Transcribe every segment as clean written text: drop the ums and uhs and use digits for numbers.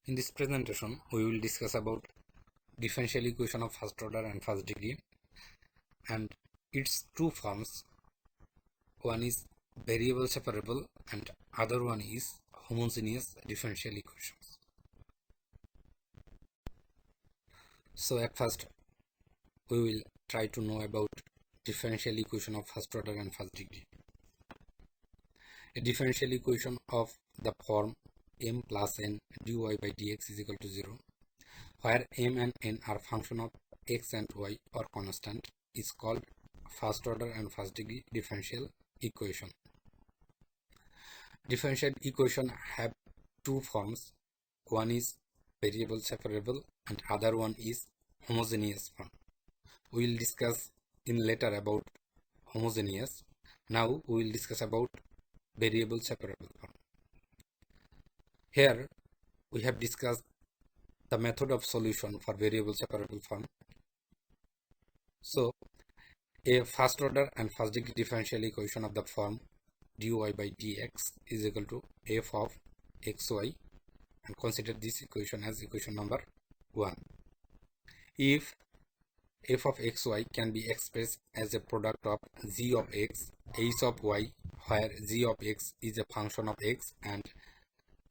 In this presentation, we will discuss about differential equation of first order and first degree and its two forms. One is variable separable and other one is homogeneous differential equations. So at first, we will try to know about differential equation of first order and first degree. A differential equation of the form m plus n dy by dx is equal to 0, where m and n are function of x and y or constant, is called first order and first degree differential equation. Differential equation have two forms. One is variable separable and other one is homogeneous form. We will discuss in later about homogeneous. Now we will discuss about variable separable form. Here we have discussed the method of solution for variable separable form. So a first order and first degree differential equation of the form dy by dx is equal to f of xy, and consider this equation as equation number 1. If f of xy can be expressed as a product of g of x, h of y, where g of x is a function of x and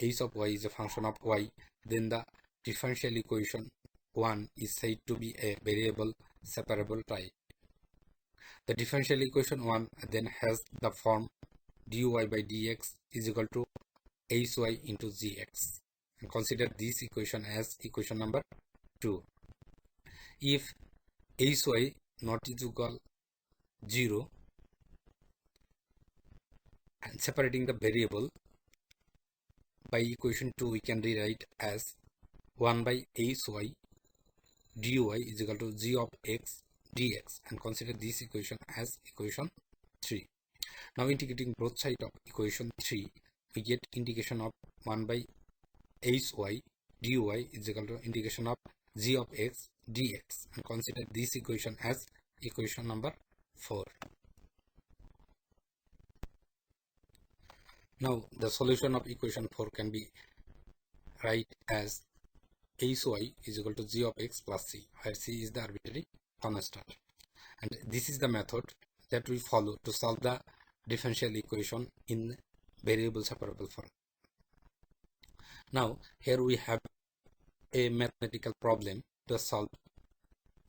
h of y is a function of y, then the differential equation 1 is said to be a variable separable type. The differential equation 1 then has the form dy by dx is equal to hy into gx, and consider this equation as equation number 2. If hy not is equal 0, and separating the variable by equation 2 we can rewrite as 1 by hy dy is equal to g of x dx, and consider this equation as equation 3. Now integrating both sides of equation 3, we get integration of 1 by hy dy is equal to integration of g of x dx, and consider this equation as equation number 4. Now the solution of equation 4 can be write as hy is equal to g of x plus c, where c is the arbitrary constant, and this is the method that we follow to solve the differential equation in variable separable form. Now here we have a mathematical problem to solve,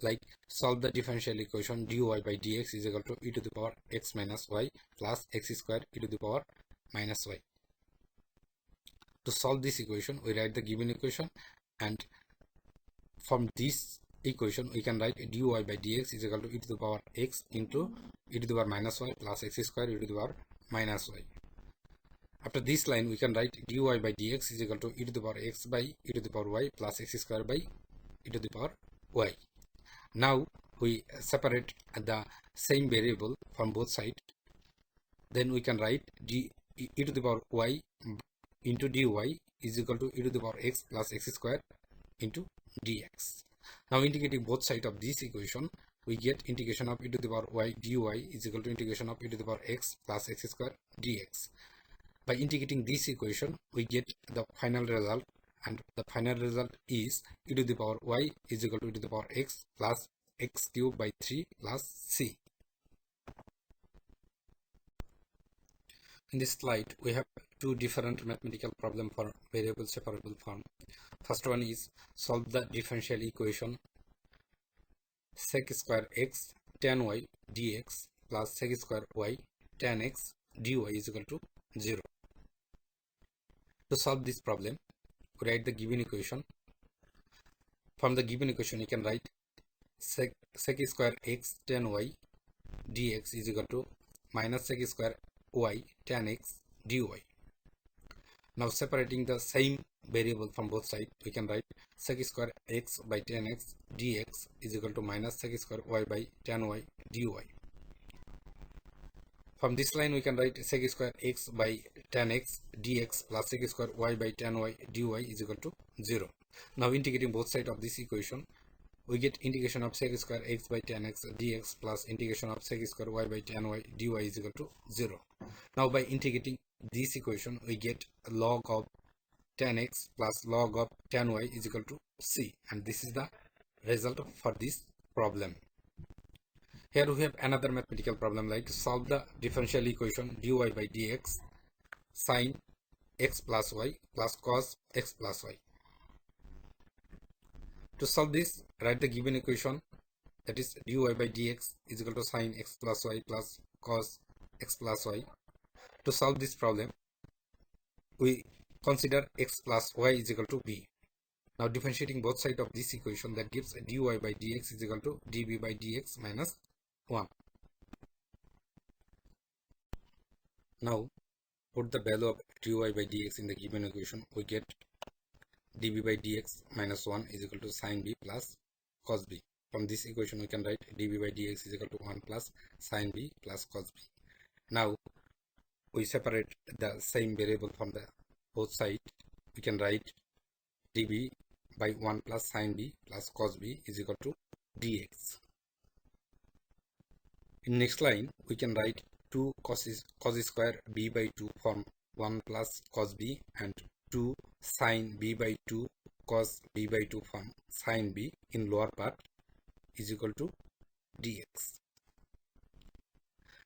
like solve the differential equation dy by dx is equal to e to the power x minus y plus x square e to the power minus y. To solve this equation, we write the given equation, and from this equation we can write dy by dx is equal to e to the power x into e to the power minus y plus x square e to the power minus y. After this line we can write dy by dx is equal to e to the power x by e to the power y plus x square by e to the power y. Now we separate the same variable from both sides. Then we can write e to the power y into dy is equal to e to the power x plus x square into dx. Now integrating both sides of this equation, we get integration of e to the power y dy is equal to integration of e to the power x plus x square dx. By integrating this equation, we get the final result, and the final result is e to the power y is equal to e to the power x plus x cubed by 3 plus c. In this slide, we have two different mathematical problems for variable separable form. First one is solve the differential equation sec square x tan y dx plus sec square y tan x dy is equal to 0. To solve this problem, we write the given equation. From the given equation, you can write sec square x tan y dx is equal to minus sec square y tan x dy. Now separating the same variable from both sides, we can write sec square x by tan x dx is equal to minus sec square y by tan y dy. From this line we can write sec square x by tan x dx plus sec square y by tan y dy is equal to 0. Now integrating both sides of this equation, we get integration of sec square x by tan x dx plus integration of sec square y by tan y dy is equal to 0. Now by integrating this equation, we get log of tan x plus log of tan y is equal to c, and this is the result for this problem. Here we have another mathematical problem, like solve the differential equation dy by dx sin x plus y plus cos x plus y. To solve this, write the given equation, that is dy by dx is equal to sin x plus y plus cos x plus y. To solve this problem, we consider x plus y is equal to b. Now differentiating both sides of this equation, that gives dy by dx is equal to db by dx minus 1. Now put the value of dy by dx in the given equation, we get db by dx minus 1 is equal to sin b plus cos b. From this equation we can write db by dx is equal to 1 plus sin b plus cos b. Now we separate the same variable from the both sides. We can write db by 1 plus sin b plus cos b is equal to dx. In next line we can write 2 cos square b by 2 from 1 plus cos b, and 2 sin b by 2 cos b by 2 from sin b in lower part is equal to dx.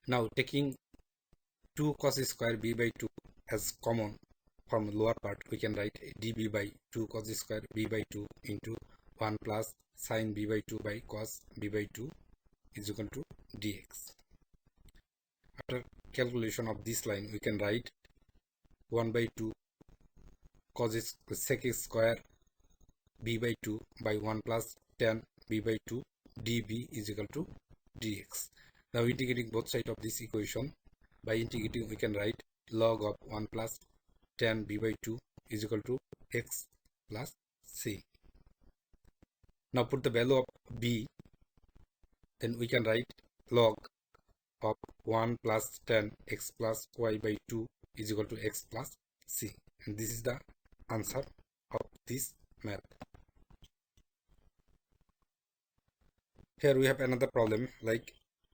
Now taking 2 cos square b by 2 as common from lower part, we can write db by 2 cos square b by 2 into 1 plus sin b by 2 by cos b by 2 is equal to dx. After calculation of this line, we can write 1 by 2 cos sec square b by 2 by 1 plus tan b by 2 db is equal to dx. Now integrating both sides of this equation, by integrating we can write log of 1 plus tan b by 2 is equal to x plus c. Now put the value of b, then we can write log of 1 plus tan x plus y by 2 is equal to x plus c, and this is the answer of this math. Here we have another problem, like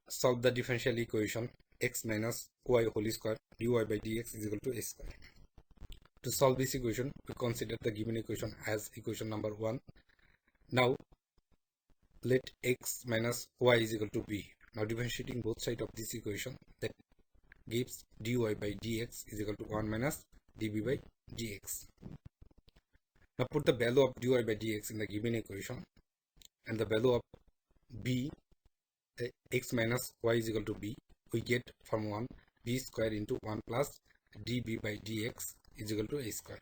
solve the differential equation x minus y whole square dy by dx is equal to a square. To solve this equation, we consider the given equation as equation number 1. Now let x minus y is equal to b. Now differentiating both sides of this equation, that gives dy by dx is equal to 1 minus db by dx. Now put the value of dy by dx in the given equation, and the value of b, x minus y is equal to b, we get from 1 b square into 1 plus db by dx is equal to a square.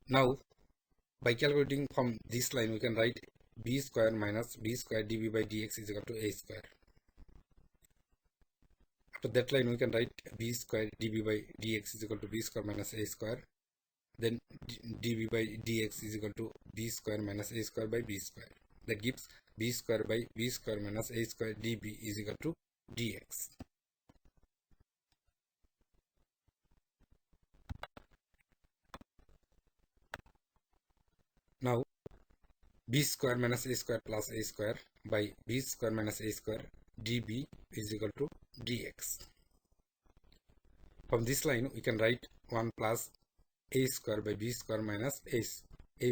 Now by calculating from this line, we can write b square minus b square db by dx is equal to a square. After that line, we can write b square db by dx is equal to b square minus a square. Then db by dx is equal to b square minus a square by b square. That gives b square by b square minus a square db is equal to dx. Now b square minus a square plus a square by b square minus a square db is equal to dx. From this line we can write 1 plus a square by b square minus a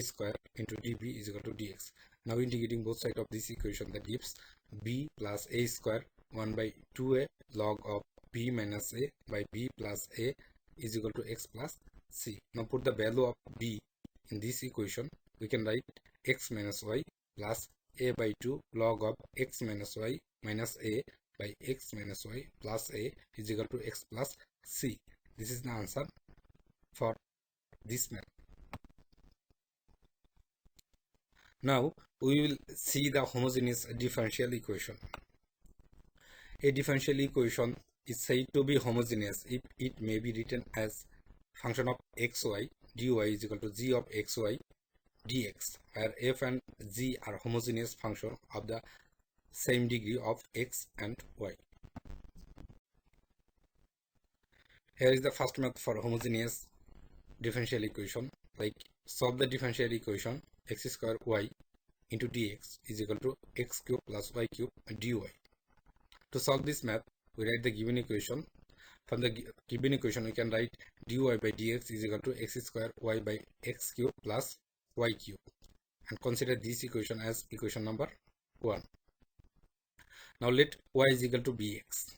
square into db is equal to dx. Now integrating both sides of this equation, that gives b plus a square 1 by 2a log of b minus a by b plus a is equal to x plus c. Now put the value of b in this equation, we can write x minus y plus a by 2 log of x minus y minus a by x minus y plus a is equal to x plus c. This is the answer for this math. Now we will see the homogeneous differential equation. A differential equation is said to be homogeneous if it may be written as function of xy dy is equal to g of xy dx, where f and g are homogeneous function of the same degree of x and y. Here is the first method for homogeneous differential equation, like solve the differential equation x square y into dx is equal to x cube plus y cube dy. To solve this math, we write the given equation From the given equation, we can write dy by dx is equal to x square y by x cube plus y cube, and consider this equation as equation number 1. Now let y is equal to bx.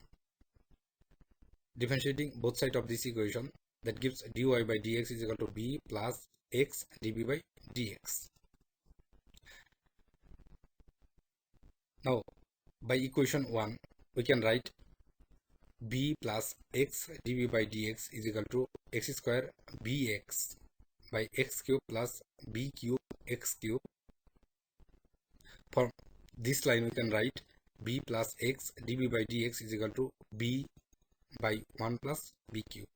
Differentiating both sides of this equation, that gives dy by dx is equal to b plus x db by dx. Now by equation 1, we can write b plus x dv by dx is equal to x square bx by x cube plus b cube x cube. For this line, we can write b plus x dv by dx is equal to b by 1 plus b cube.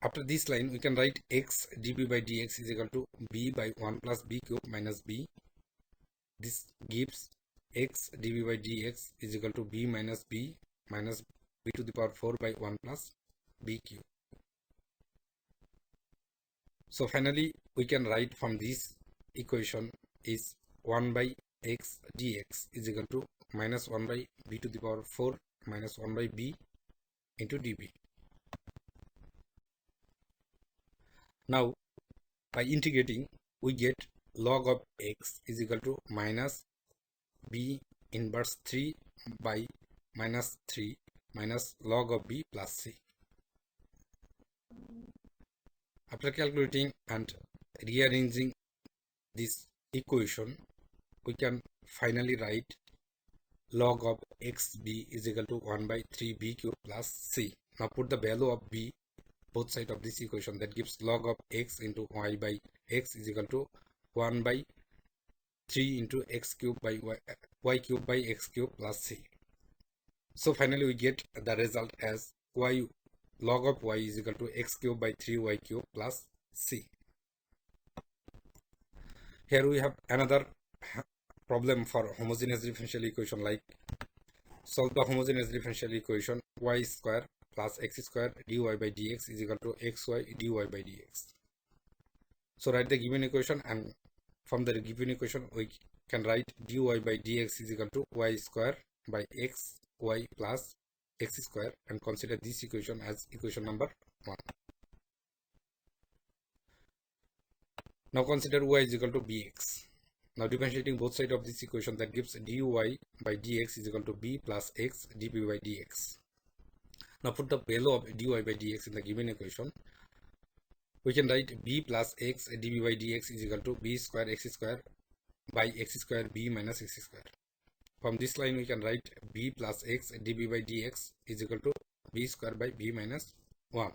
After this line, we can write x dv by dx is equal to b by 1 plus b cube minus b. This gives x dv by dx is equal to b minus b to the power 4 by 1 plus b cube. So finally, we can write from this equation is 1 by x dx is equal to minus 1 by b to the power 4 minus 1 by b into db. Now by integrating, we get log of x is equal to minus b inverse 3 by minus 3 minus log of b plus c. After calculating and rearranging this equation, we can finally write log of xb is equal to 1 by 3b cube plus c. Now put the value of b both sides of this equation, that gives log of x into y by x is equal to 1 by 3 into x cube by y cube by x cube plus c. So finally we get the result as y log of y is equal to x cube by 3y cube plus c. Here we have another problem for homogeneous differential equation, like solve the homogeneous differential equation y square plus x square dy by dx is equal to xy dy by dx. So write the given equation, and from the given equation we can write dy by dx is equal to y square by xy plus x square, and consider this equation as equation number 1. Now consider y is equal to bx. Now differentiating both sides of this equation, that gives dy by dx is equal to b plus x db by dx. Now put the value of dy by dx in the given equation. We can write b plus x db by dx is equal to b square x square by x square b minus x square. From this line, we can write b plus x db by dx is equal to b square by b minus 1.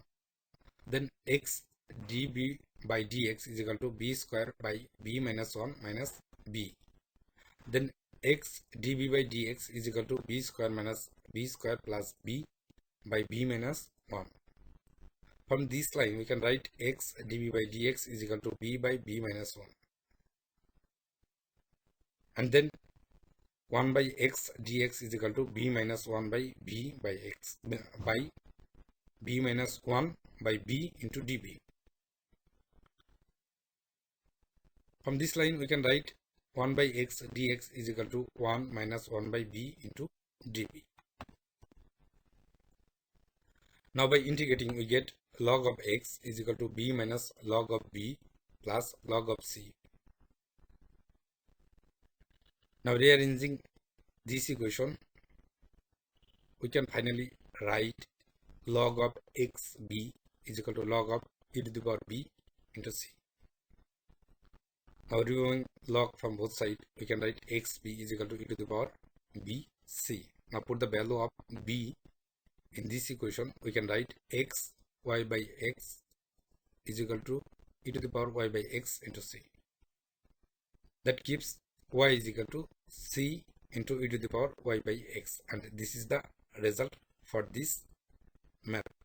Then x db by dx is equal to b square by b minus 1 minus b. Then x db by dx is equal to b square minus b square plus b by b minus 1. From this line, we can write x db by dx is equal to b by b minus 1. And then 1 by x dx is equal to b minus 1 by b by x by b minus 1 by b into db. From this line, we can write 1 by x dx is equal to 1 minus 1 by b into db. Now by integrating, we get log of x is equal to b minus log of b plus log of c. Now rearranging this equation, we can finally write log of xb is equal to log of e to the power b into c. Now removing log from both sides, we can write xb is equal to e to the power bc. Now put the value of b in this equation. We can write x y by x is equal to e to the power y by x into c. That gives y is equal to c into e to the power y by x, and this is the result for this method.